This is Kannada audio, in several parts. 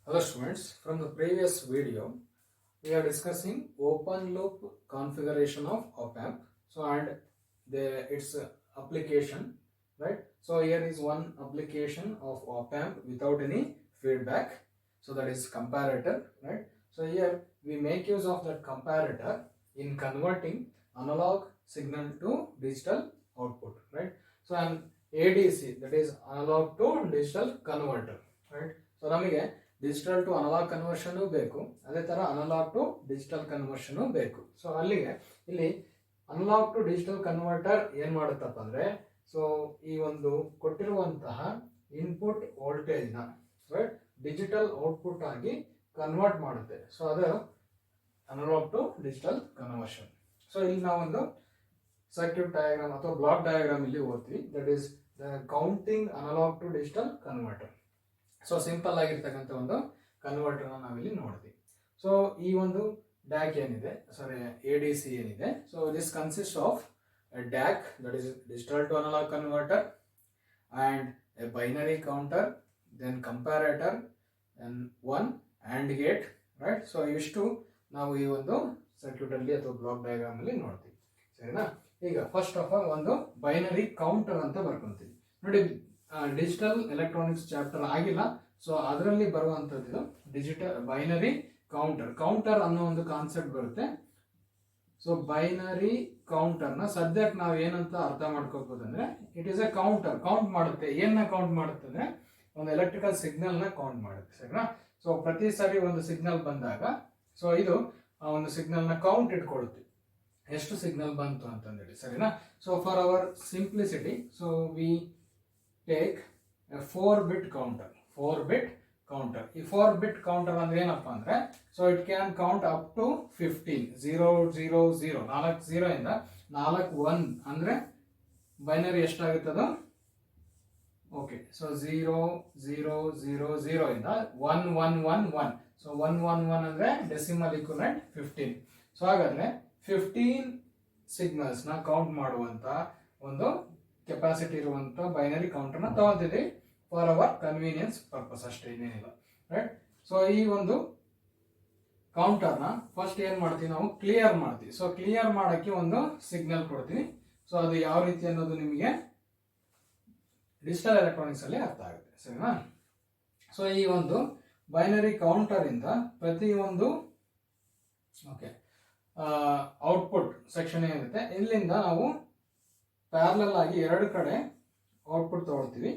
Hello students, from the previous video we are discussing open loop configuration of op-amp. So and its application, right? So here is one application of op-amp without any feedback. So that is comparator, right? So here we make use of that comparator in converting analog signal to digital output, right? So an ADC, that is analog to digital converter, right? So ನಮಗೆ ಡಿಜಿಟಲ್ ಟು ಅನಲಾಗ್ ಕನ್ವರ್ಷನ್ ಬೇಕು, ಅದೇ ತರ ಅನಲಾಗ್ ಟು ಡಿಜಿಟಲ್ ಕನ್ವರ್ಷನ್ ಬೇಕು. ಸೊ ಅಲ್ಲಿಗೆ ಇಲ್ಲಿ ಅನಲಾಗ್ ಟು ಡಿಜಿಟಲ್ ಕನ್ವರ್ಟರ್ ಏನ್ ಮಾಡುತ್ತಪ್ಪ ಅಂದ್ರೆ, ಸೊ ಈ ಒಂದು ಕೊಟ್ಟಿರುವಂತಹ ಇನ್ಪುಟ್ ವೋಲ್ಟೇಜ್ ನ ರೈಟ್ ಡಿಜಿಟಲ್ ಔಟ್ಪುಟ್ ಆಗಿ ಕನ್ವರ್ಟ್ ಮಾಡುತ್ತೆ. ಸೊ ಅದು analog to digital conversion. So ಇಲ್ಲಿ ನಾವೊಂದು ಸರ್ಕ್ಯೂಟ್ ಡಯಾಗ್ರಾಮ್ ಅಥವಾ ಬ್ಲಾಕ್ ಡಯಾಗ್ರಾಮ್ ಇಲ್ಲಿ ಓದ್ತೀವಿ, that is the counting analog to digital converter. So simple ಆಗಿರ್ತಕ್ಕಂಥ ಒಂದು ಕನ್ವರ್ಟರ್ ನಾವಿಲ್ಲಿ ನೋಡ್ತೀವಿ. ಸೊ ಈ ಒಂದು ಡ್ಯಾಕ್ ಏನಿದೆ, ಸಾರಿ ADC ಏನಿದೆ, so this consist of a DAC, that is digital to analog converter, and a binary counter, then comparator, and one AND gate, right. So ಇಷ್ಟು ನಾವು ಈ ಒಂದು ಸರ್ಕ್ಯೂಟ್ ಅಲ್ಲಿ ಅಥವಾ ಬ್ಲಾಕ್ ಡಯಾಗ್ರಾಮ್ ಅಲ್ಲಿ ನೋಡ್ತೀವಿ, ಸರಿನಾ. ಈಗ ಫಸ್ಟ್ ಆಫ್ ಆಲ್ ಒಂದು ಬೈನರಿ ಕೌಂಟರ್ ಅಂತ ಬರ್ಕೊಂತೀವಿ ನೋಡಿ. ಡಿಜಿಟಲ್ ಎಲೆಕ್ಟ್ರಾನಿಕ್ಸ್ ಚಾಪ್ಟರ್ ಆಗಿಲ್ಲ, ಸೊ ಅದರಲ್ಲಿ ಬರುವಂತದ್ದು ಡಿಜಿಟಲ್ ಬೈನರಿ ಕೌಂಟರ್. ಕೌಂಟರ್ ಅನ್ನೋ ಒಂದು ಕಾನ್ಸೆಪ್ಟ್ ಬರುತ್ತೆ. ಸೊ ಬೈನರಿ ಕೌಂಟರ್ ನ ಸದ್ಯಕ್ಕೆ ನಾವು ಏನಂತ ಅರ್ಥ ಮಾಡ್ಕೋಬಹುದು ಅಂದ್ರೆ, it is A counter. Count ಮಾಡುತ್ತೆ. ಏನ ಕೌಂಟ್ ಮಾಡುತ್ತೆ ಅಂದ್ರೆ, ಒಂದು ಎಲೆಕ್ಟ್ರಿಕಲ್ ಸಿಗ್ನಲ್ ನ ಕೌಂಟ್ ಮಾಡುತ್ತೆ, ಸರಿನಾ. ಸೊ ಪ್ರತಿ ಸಾರಿ ಒಂದು ಸಿಗ್ನಲ್ ಬಂದಾಗ, ಸೊ ಇದು ಆ ಒಂದು ಸಿಗ್ನಲ್ ನ ಕೌಂಟ್ ಇಟ್ಕೊಳ್ಳುತ್ತೆ, ಎಷ್ಟು ಸಿಗ್ನಲ್ ಬಂತು ಅಂತಂದೇಳಿ, ಸರಿನಾ. So for our simplicity, so we take 4-bit counter. 4-bit counter. ಈ 4-bit counter ಅಂದ್ರೆ ಏನಪ್ಪ ಅಂದ್ರೆ, so it can count up to 15. 0 0 0 4 0 ಇಂದ 4 1 ಅಂದ್ರೆ ಬೈನರಿ ಎಷ್ಟಾಗುತ್ತದೋ, ಓಕೆ. ಸೊ 0 0 0 0 ಇಂದ 1 1 1 1. ಸೊ 1 1 1 ಅಂದ್ರೆ ಡೆಸಿಮಲ್ ಇಕ್ವಿವೆಲೆಂಟ್ 15. ಸೊ ಹಾಗಾದ್ರೆ 15 ಸಿಗ್ನಲ್ಸ್ ನ ಕೌಂಟ್ ಮಾಡುವಂತ ಒಂದು ಕೆಪಾಸಿಟಿ ಇರುವಂತ ಬೈನರಿ ಕೌಂಟರ್ ನ ತಗೊಂಡಿದ್ದೀವಿ ಫಾರ್ ಅವರ್ ಕನ್ವೀನಿಯನ್ಸ್ ಪರ್ಪಸ್, ಅಷ್ಟೇ, ಇನ್ನೇನಿಲ್ಲ, ರೈಟ್. ಸೊ ಈ ಒಂದು ಕೌಂಟರ್ ನ ಫಸ್ಟ್ ಏನ್ ಮಾಡ್ತೀವಿ ನಾವು, ಕ್ಲಿಯರ್ ಮಾಡ್ತೀವಿ. ಸೊ ಕ್ಲಿಯರ್ ಮಾಡಕ್ಕೆ ಒಂದು ಸಿಗ್ನಲ್ ಕೊಡ್ತೀವಿ. ಸೊ ಅದು ಯಾವ ರೀತಿ ಅನ್ನೋದು ನಿಮಗೆ ಡಿಜಿಟಲ್ ಎಲೆಕ್ಟ್ರಾನಿಕ್ಸ್ ಅಲ್ಲಿ ಅರ್ಥ ಆಗುತ್ತೆ, ಸರಿನಾ. ಸೊ ಈ ಒಂದು ಬೈನರಿ ಕೌಂಟರ್ ಇಂದ ಪ್ರತಿ ಒಂದು ಓಕೆ ಔಟ್ಪುಟ್ ಸೆಕ್ಷನ್ ಏನಿರುತ್ತೆ, ಇಲ್ಲಿಂದ ನಾವು ಪ್ಯಾರಲಲ್ ಆಗಿ ಎರಡು ಕಡೆ ಔಟ್ಪುಟ್ ತಗೊಳ್ತೀವಿ.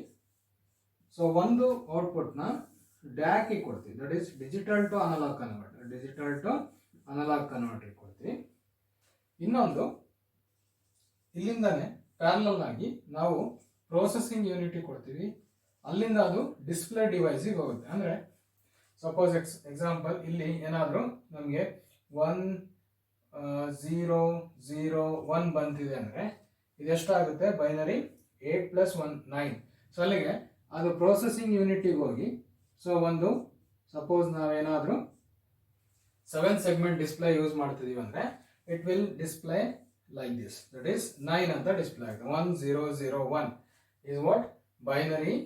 ಸೊ ಒಂದು ಔಟ್ಪುಟ್ ನ ಡ್ಯಾಕ್ ಕೊಡ್ತೀವಿ, that is digital to analog converter. Digital to analog converter ಕೊಡ್ತೀವಿ. ಇನ್ನೊಂದು ಇಲ್ಲಿಂದಾನೆ ಪ್ಯಾರಲಲ್ ಆಗಿ ನಾವು ಪ್ರೊಸೆಸಿಂಗ್ ಯೂನಿಟ್ ಕೊಡ್ತೀವಿ. ಅಲ್ಲಿಂದ ಅದು ಡಿಸ್ಪ್ಲೇ ಡಿವೈಸಿಗೆ ಹೋಗುತ್ತೆ. ಅಂದ್ರೆ ಸಪೋಸ್ ಎಕ್ಸಾಂಪಲ್ ಇಲ್ಲಿ ಏನಾದರೂ ನಮಗೆ 1 0 0 1 ಬಂತಿದೆ ಅಂದ್ರೆ ಇದೆಷ್ಟಾಗುತ್ತೆ, ಬೈನರಿ 8 + 1 9. ಸೊ ಅಲ್ಲಿಗೆ ಅದು ಪ್ರೊಸೆಸಿಂಗ್ ಯೂನಿಟಿಗೆ ಹೋಗಿ, ಸೊ ಒಂದು ಸಪೋಸ್ ನಾವೇನಾದ್ರೂ 7 ಸೆಗ್ಮೆಂಟ್ ಡಿಸ್ಪ್ಲೇ ಯೂಸ್ ಮಾಡ್ತಿದೀವಿ ಅಂದ್ರೆ it will display like this, that is 9 ಅಂತ ಡಿಸ್ಪ್ಲೇ ಆಗುತ್ತೆ. 1 0 0 1 is what binary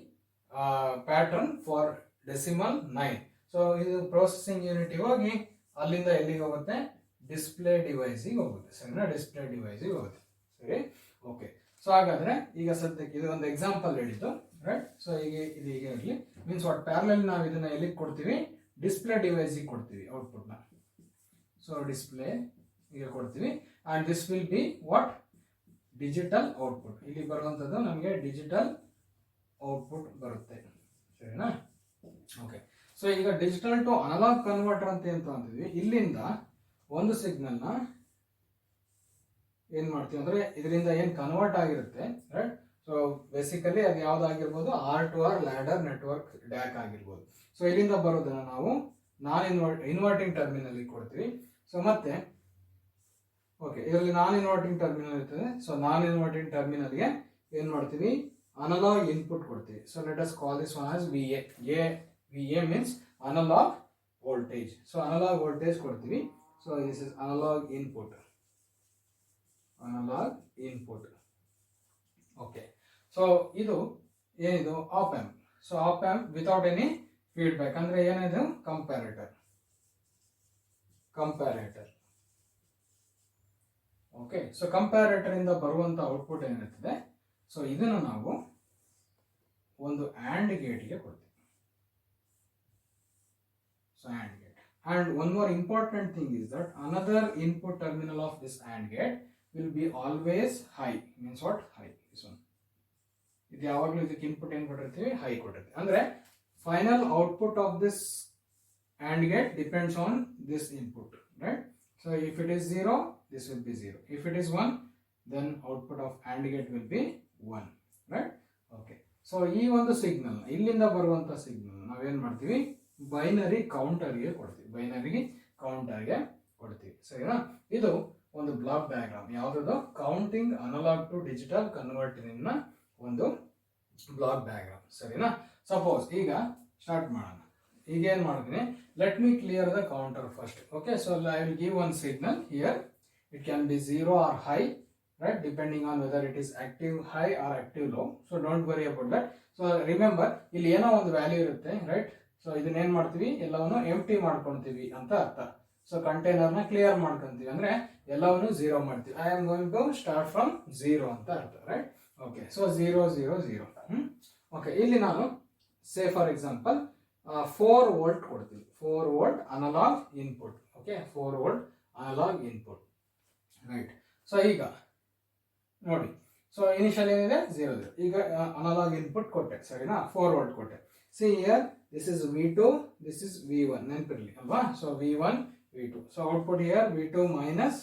pattern for decimal 9. So ಇದು ಪ್ರೊಸೆಸಿಂಗ್ ಯೂನಿಟಿಗೆ ಹೋಗಿ ಅಲ್ಲಿಂದ ಎಲ್ಲಿಗೆ ಹೋಗುತ್ತೆ, ಡಿಸ್ಪ್ಲೇ ಡಿವೈಸಿಗೆ ಹೋಗುತ್ತೆ, ಸರಿನಾ. ಡಿಸ್ಪ್ಲೇ ಡಿವೈಸಿಗೆ ಹೋಗುತ್ತೆ, ಸರಿ, ಓಕೆ. ಸೊ ಹಾಗಾದ್ರೆ ಈಗ ಸದ್ಯಕ್ಕೆ ಇದು ಒಂದು ಎಕ್ಸಾಂಪಲ್ ಹೇಳಿದ್ದು, ರೈಟ್. ಸೊ ಈಗ ಇದು ಹೀಗೆ ಇರಲಿ, ಮೀನ್ಸ್ ವಾಟ್ ಪ್ಯಾರಲಲ್ ನಾವು ಇದನ್ನ ಎಲ್ಲಿಗೆ ಕೊಡ್ತೀವಿ, ಡಿಸ್ಪ್ಲೇ ಡಿವೈಸಿಗೆ ಕೊಡ್ತೀವಿ ಔಟ್ಪುಟ್ ನ. ಸೊ ಡಿಸ್ಪ್ಲೇ ಈಗ ಕೊಡ್ತೀವಿ, and this will be what digital output. ಇಲ್ಲಿ ಬರುವಂತದ್ದು ನಮಗೆ ಡಿಜಿಟಲ್ ಔಟ್ಪುಟ್ ಬರುತ್ತೆ, ಸರಿನಾ, ಓಕೆ. ಸೊ ಈಗ ಡಿಜಿಟಲ್ ಟು ಅನಲಾಗ್ ಕನ್ವರ್ಟರ್ ಅಂತ ಏನು ಅಂತಿದ್ವಿ, ಇಲ್ಲಿಂದ ಒಂದು ಸಿಗ್ನಲ್ ನ ಏನ್ ಮಾಡ್ತೀವಿ ಅಂದ್ರೆ, ಇದರಿಂದ ಏನ್ ಕನ್ವರ್ಟ್ ಆಗಿರುತ್ತೆ, ರೈಟ್. ಸೊ ಬೇಸಿಕಲಿ ಅದು ಯಾವ್ದಾಗಿರ್ಬೋದು, R2R ಲ್ಯಾಡರ್ ನೆಟ್ವರ್ಕ್ ಡ್ಯಾಕ್ ಆಗಿರ್ಬೋದು. ಸೊ ಇಲ್ಲಿಂದ ಬರೋದನ್ನ ನಾವು ಇನ್ವರ್ಟಿಂಗ್ ಟರ್ಮಿನಲ್ ಕೊಡ್ತೀವಿ. ಸೊ ಮತ್ತೆ ಓಕೆ, ಇದರಲ್ಲಿ ನಾನ್ ಇನ್ವರ್ಟಿಂಗ್ ಟರ್ಮಿನಲ್ ಇರ್ತದೆ. ಸೊ ನಾನ್ ಇನ್ವರ್ಟಿಂಗ್ ಟರ್ಮಿನಲ್ಗೆ ಏನ್ ಮಾಡ್ತೀವಿ, ಅನಲಾಗ್ ಇನ್ಪುಟ್ ಕೊಡ್ತೀವಿ. So let us call this one as VA. VA means analogue voltage. So analogue voltage ಕೊಡ್ತೀವಿ. So this is analogue input. Analogue input, okay. So ಇದು ಏನಿದು op amp. So op amp without any feedback ಅಂದ್ರೆ ಏನಿದು ಕಂಪ್ಯಾರೇಟರ್ ಓಕೆ. ಸೊ ಕಂಪ್ಯಾರೇಟರ್ ಇಂದ ಬರುವಂತ ಔಟ್ಪುಟ್ ಏನಿರ್ತದೆ, ಸೊ ಇದನ್ನು ನಾವು ಒಂದು ಆಂಡ್ ಗೇಟ್ಗೆ ಕೊಡ್ತೀವಿ. So and gate, and one more important thing is that another input terminal of this AND gate will be always high. Means what? High. This one. ಇದು ಯಾವಾಗಲೂ ಇದಕ್ಕೆ ಇನ್ಪುಟ್ ಏನು ಕೊಟ್ಟಿರ್ತೀವಿ, ಹೈ ಕೊಟ್ಟಿರ್ತೀವಿ. ಅಂದ್ರೆ final output of this AND gate depends on this input, right? So if it is 0, this will be 0. If it is 1, then output of AND gate will be 1, right? Okay. So ಈ ಒಂದು ಸಿಗ್ನಲ್, ಇಲ್ಲಿಂದ ಬರುವಂತ ಸಿಗ್ನಲ್ ನಾವೇನ್ ಮಾಡ್ತೀವಿ, ಬೈನರಿ ಕೌಂಟರ್ಗೆ ಕೊಡ್ತೀವಿ. ಸರಿನಾ? ಇದು ಒಂದು ಬ್ಲಾಕ್ ಡಯಾಗ್ರಾಮ್. ಯಾವ್ದು? Counting analog to digital converter ನ ಒಂದು ಬ್ಲಾಕ್ ಡಯಾಗ್ರಾಮ್. ಸರಿನಾ? ಸಪೋಸ್ ಈಗ ಸ್ಟಾರ್ಟ್ ಮಾಡೋಣ. ಈಗ ಏನ್ ಮಾಡ್ತೀನಿ, let me clear the counter first. Okay. So I will give one signal here. It can be 0 or high, right, depending on whether it is active high or active low. So don't worry about that. So remember, ಇಲ್ಲಿ ಏನೋ ಒಂದು ವ್ಯಾಲ್ಯೂ ಇರುತ್ತೆ, ರೈಟ್? ಸೊ ಇದನ್ನ ಏನ್ ಮಾಡ್ತೀವಿ, ಎಲ್ಲವನ್ನು ಎಂಪ್ಟಿ ಮಾಡ್ಕೊಂತೀವಿ ಅಂತ ಅರ್ಥ. ಸೊ ಕಂಟೈನರ್ ನ ಕ್ಲಿಯರ್ ಮಾಡ್ಕೊಂತೀವಿ ಅಂದ್ರೆ ಎಲ್ಲವನ್ನು 0 ಮಾಡ್ತೀವಿ. I am going to start from 0 ಅಂತ ಅರ್ಥ, ರೈಟ್? ಓಕೆ. ಸೊ 0 0 0. ಓಕೆ. ಇಲ್ಲಿ ನಾನು ಸೇ ಫಾರ್ ಎಕ್ಸಾಂಪಲ್ 4 ವೋಲ್ಟ್ ಕೊಡ್ತೀವಿ. 4 volt analog input. Okay. 4 volt analog input, right? So ಈಗ ನೋಡಿ, ಸೊ ಇನಿಷಿಯಲ್ ಏನಿದೆ 0 0. ಈಗ ಅನಲಾಗ್ ಇನ್ಪುಟ್ ಕೊಟ್ಟೆ, ಸರಿನಾ? 4 ವೋಲ್ಟ್ ಕೊಟ್ಟೆ. See here, this is V2, this is V1. ನೆನಪಿರಲಿ ಅಲ್ವಾ? So V1 V2. So output here V2 minus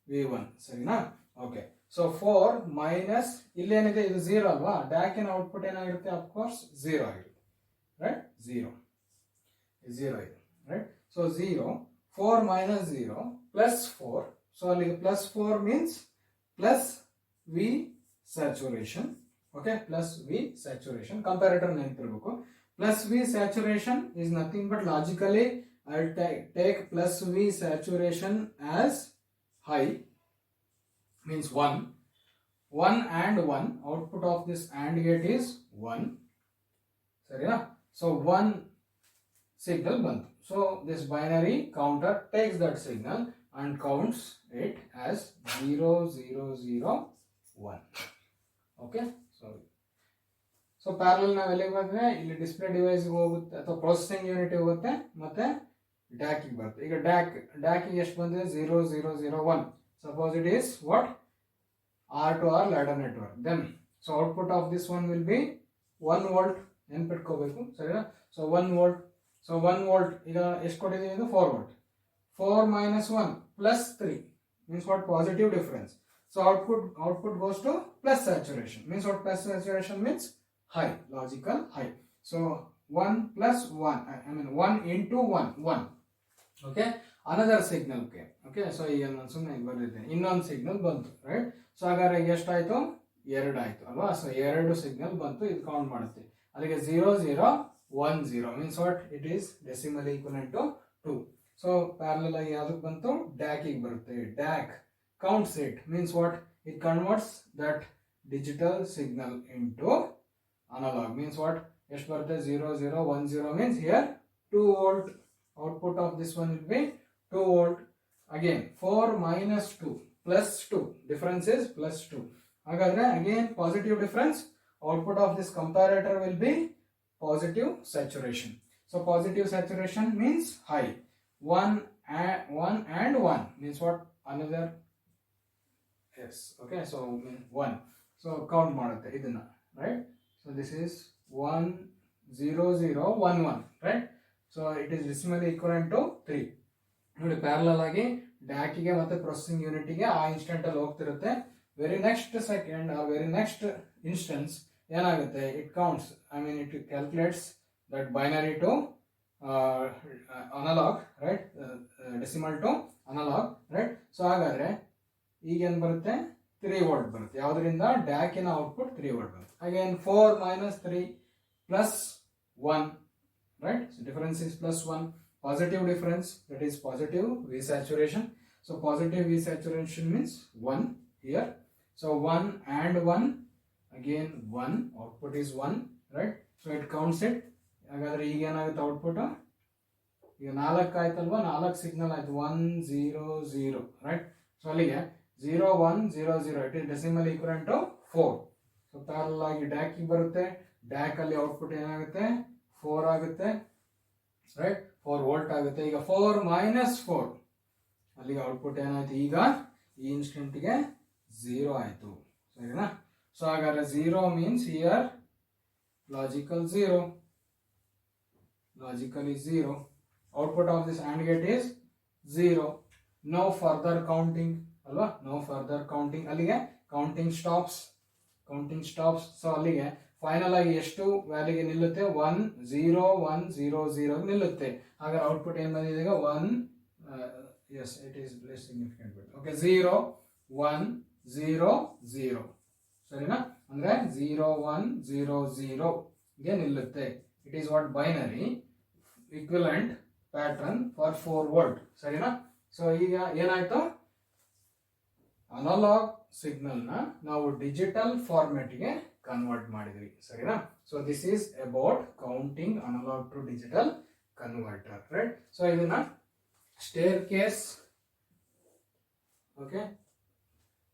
V1. ಸರಿನಾ? ಓಕೆ. ಸೊ 4 ಮೈನಸ್ ಇಲ್ಲೇನಿದೆ, ಇದು 0 ಅಲ್ವಾ? ಡ್ಯಾಕಿನ ಔಟ್ಪುಟ್ ಏನಾಗಿರುತ್ತೆ? ಅಫ್ಕೋರ್ಸ್ 0 ಆಗಿರುತ್ತೆ, ರೈಟ್? 0 ಇದೆ, right? So 0, 4 minus 0 plus 4. So ಅಲ್ಲಿಗೆ plus 4 means plus V saturation. Okay. Plus V saturation. Comparator ನೆನಪಿರಬೇಕು. Plus V saturation is nothing but logically I'll take plus V saturation as high, means 1 and 1. Output of this AND gate is 1. Sorry, so 1 signal bantu. So this binary counter takes that signal and counts it as 0 0 0 1. Okay. So parallel ನಾವು ಎಲ್ಲಿಗೆ ಬಂದ್ರೆ ಇಲ್ಲಿ ಡಿಸ್ಪ್ಲೇ ಡಿವೈಸ್ ಹೋಗುತ್ತೆ ಅಥವಾ ಪ್ರೊಸೆಸಿಂಗ್ ಯೂನಿಟ್ ಹೋಗುತ್ತೆ, ಮತ್ತೆ ಡ್ಯಾಕಿಗೆ ಬರುತ್ತೆ. ಈಗ ಡ್ಯಾಕಿಗೆ ಎಷ್ಟು ಬಂದಿದೆ? 0 0 0 1. Suppose it is what? R2R ladder network. Then so output of this one will be 1 volt. ನೆನ್ಪಿಟ್ಕೋಬೇಕು, ಸರಿನಾ? So 1 volt. ಸೊ 1 ವೋಲ್ಟ್ ಈಗ ಎಷ್ಟು ಕೊಟ್ಟಿದ್ದೀವಿ? ಇದು 4 volt. 4 minus 1 plus 3 means what? Positive difference. So output goes to plus saturation. Means what? Plus saturation means high, logical high. So 1 plus 1, I mean 1 into 1, 1. Okay. Another signal came. Okay. So ಈಗ ನಾನು ಸುಮ್ಮನೆ ಬರೆದಿದ್ದೇನೆ. ಇನ್ನೊಂದು ಸಿಗ್ನಲ್ ಬಂತು, ರೈಟ್? ಸೊ ಹಾಗಾದ್ರೆ ಎಷ್ಟಾಯ್ತು? 2 ಆಯ್ತು ಅಲ್ವಾ? ಸೊ 2 ಸಿಗ್ನಲ್ ಬಂತು. ಇದು ಕೌಂಟ್ ಮಾಡುತ್ತೆ. ಅದಕ್ಕೆ 0 0 1 0 means what? It is decimally equivalent to 2. So parallel ಆಗಿ ಯಾವ್ದಕ್ಕೆ ಬಂತು? ಡ್ಯಾಕಿಗೆ ಬರುತ್ತೆ. ಡ್ಯಾಕ್ counts it, means what? It converts that digital signal into analog. Means what? ಎಷ್ಟು ಬರುತ್ತೆ? 0 0 1 0 means here 2 volt. Output of this one will be 2 volt. Again 4 minus 2 plus 2. Difference is plus 2. ಹಾಗಾದ್ರೆ again positive difference. Output of this comparator will be positive saturation. So positive saturation means high. 1 and 1 means what? Another. Yes. Okay. So 1. So count ಮಾಡುತ್ತೆ ಇದನ್ನ, right? So this is 1 0 0 1 1, right? So it is decimally equivalent to 3. ನೋಡಿ, ಪ್ಯಾರಲಲ್ ಆಗಿ ಡ್ಯಾಕಿಗೆ ಮತ್ತೆ ಪ್ರೊಸೆಸಿಂಗ್ ಯೂನಿಟ್ಗೆ ಆ ಇನ್ಸ್ಟೆಂಟ್ ಅಲ್ಲಿ ಹೋಗ್ತಿರುತ್ತೆ. Very next second or very next instance ಏನಾಗುತ್ತೆ? It counts, I mean it calculates that binary to analogue, right? Decimal to analogue, right? So ಹಾಗಾದ್ರೆ ಈಗ ಏನ್ ಬರುತ್ತೆ? 3 ವೋಲ್ಟ್ ಬರುತ್ತೆ. ಯಾವುದರಿಂದ? ಡ್ಯಾಕಿನ ಔಟ್ಪುಟ್ 3 ವೋಲ್ಟ್ ಬರುತ್ತೆ. Again 4 minus 3 plus 1, right? So difference is plus 1. Positive difference, that is positive V saturation. So positive V saturation means 1 here. So 1 and 1, again 1, output is 1, right? So it counts it ಹಾಗಾದರೆ ಈಗ ಏನಾಗುತ್ತೆ ಔಟ್ಪುಟ್? ಈಗ 4 ಆಯ್ತಲ್ವಾ, 4 ಸಿಗ್ನಲ್ ಆಯ್ತು, 1 0 0 ರೈಟ್. ಸೊ ಅಲ್ಲಿಗೆ 0 1 0 0 it is decimal equivalent to 4. So parallel ಆಗಿ ಡ್ಯಾಕಿಗೆ ಬರುತ್ತೆ. ಡ್ಯಾಕ್ ಅಲ್ಲಿ ಔಟ್ಪುಟ್ ಏನಾಗುತ್ತೆ? 4 ಆಗುತ್ತೆ ರೈಟ್. 4 ವೋಲ್ಟ್ ಆಗುತ್ತೆ. ಈಗ 4 ಮೈನಸ್ 4 ಅಲ್ಲಿಗೆ ಔಟ್ಪುಟ್ ಏನಾಯ್ತು? ಈಗ ಈ ಇನ್ಸ್ಟೆಂಟ್ಗೆ 0 ಆಯ್ತು, ಸರಿನಾ? ಸೊ ಹಾಗಾದ್ರೆ 0 means here logical 0. Logical is 0. Output of this AND gate is 0. No further counting, alva? No further counting. ಅಲ್ಲಿಗೆ counting stops. So ಅಲ್ಲಿಗೆ ಫೈನಲ್ ಆಗಿ ಎಷ್ಟು ವ್ಯಾಲ್ಯೂಗೆ ನಿಲ್ಲುತ್ತೆ? 1 0 1 0 0 ನಿಲ್ಲುತ್ತೆ. ಹಾಗಾದ್ರೆ ಔಟ್ಪುಟ್ ಏನು ಬಂದಿದೆ ಈಗ? 1 yes it is less significant bit. Okay, 0 1 0 0 ಸರಿನಾ? ಅಂದ್ರೆ 0 1 0 0 ಗೆ ನಿಲ್ಲುತ್ತೆ. It is what binary equivalent pattern for 4 volt, ಸರಿನಾ? ಸೊ ಈಗ ಏನಾಯ್ತು? ಅನಲಾಗ್ ಸಿಗ್ನಲ್ ನ ನಾವು ಡಿಜಿಟಲ್ ಫಾರ್ಮ್ಯಾಟ್ ಗೆ ಕನ್ವರ್ಟ್ ಮಾಡಿದ್ವಿ, ಸರಿನಾ? So this is about counting analog to digital converter, right. So ಇದನ್ನ ಸ್ಟೇರ್ ಕೇಸ್, ಓಕೆ,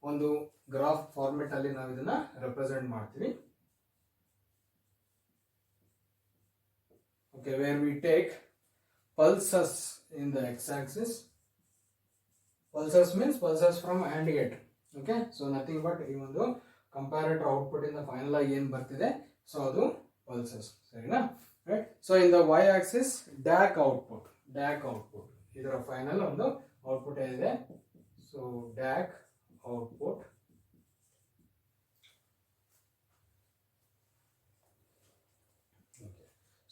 ಒಂದು ಗ್ರಾಫ್ ಫಾರ್ಮ್ಯಾಟ್ ಅಲ್ಲಿ ನಾವು ಇದನ್ನ ರೆಪ್ರೆಸೆಂಟ್ ಮಾಡ್ತೀವಿ. Okay, where we take pulses in the x-axis. Pulses means pulses from AND gate. Okay, so nothing but ಈ ಒಂದು comparator output in the final ಆಗಿ ಏನು ಬರ್ತಿದೆ, ಸೊ ಅದು pulses, ಸರಿನಾ? Right. So in the y-axis DAC output. ಇದರ ಫೈನಲ್ ಒಂದು ಔಟ್ಪುಟ್ ಏನಿದೆ? So DAC output.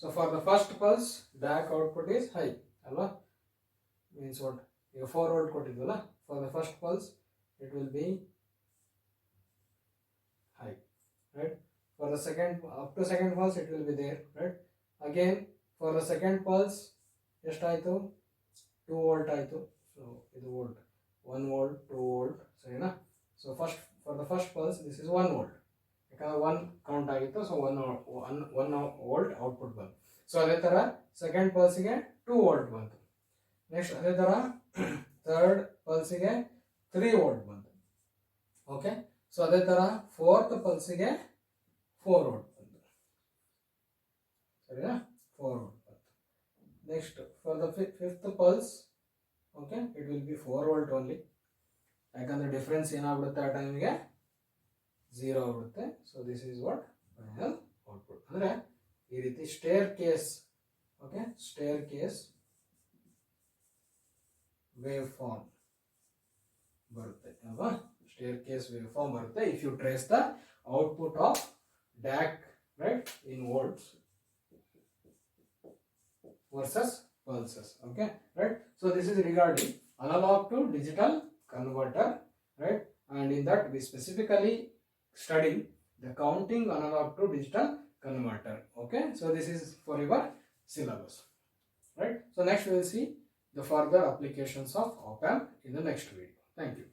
So for the first pulse, DAC output is high, alva? Means what? ಈಗ 4 volt ಕೊಟ್ಟಿದ್ವಲ್ಲ, for the first pulse it will be high, right? For the second, up to second pulse it will be there, right? Again for the second pulse ಎಷ್ಟಾಯಿತು? 2 volt ಆಯಿತು. ಸೊ ಇದು ವೋಲ್ಟ್, 1 volt 2 volt, ಸರಿನಾ? So first for the first pulse this is 1 volt, ಯಾಕಂದ್ರೆ 1 ಕೌಂಟ್ ಆಗಿತ್ತು. ಸೊ 1 ವೋಲ್ಟ್ ಔಟ್ಪುಟ್ ಬಂತು. ಸೊ ಅದೇ ಥರ ಸೆಕೆಂಡ್ ಪಲ್ಸಿಗೆ 2 ವೋಲ್ಟ್ ಬಂತು. ನೆಕ್ಸ್ಟ್ ಅದೇ ಥರ ಥರ್ಡ್ ಪಲ್ಸಿಗೆ 3 ವೋಲ್ಟ್ ಬಂತು. ಓಕೆ, ಸೊ ಅದೇ ಥರ ಫೋರ್ತ್ ಪಲ್ಸಿಗೆ 4 ವೋಲ್ಟ್ ಬಂತು, ಸರಿನಾ? 4 ವೋಲ್ಟ್ ಬಂತು. Next for the fifth pulse, okay, it will be 4 volt only, ಯಾಕಂದ್ರೆ ಡಿಫ್ರೆನ್ಸ್ ಏನಾಗ್ಬಿಡುತ್ತೆ ಆ ಟೈಮಿಗೆ? 0 ಆಗುತ್ತೆ. So this is what final output. ಅಂದರೆ ಈ ರೀತಿ staircase, okay, staircase waveform ಬರುತ್ತೆ ಅಲ್ವಾ? ಸ್ಟೇರ್ ಕೇಸ್ ವೇವ್ ಫಾರ್ಮ್ ಬರುತ್ತೆ if you trace the output of DAC, right, in volts versus pulses. Okay, right? So this is regarding analog to digital converter, right? And in that we specifically study the counting analog to digital converter. Okay, so this is for your syllabus, right? So next we will see the further applications of op amp in the next video. Thank you.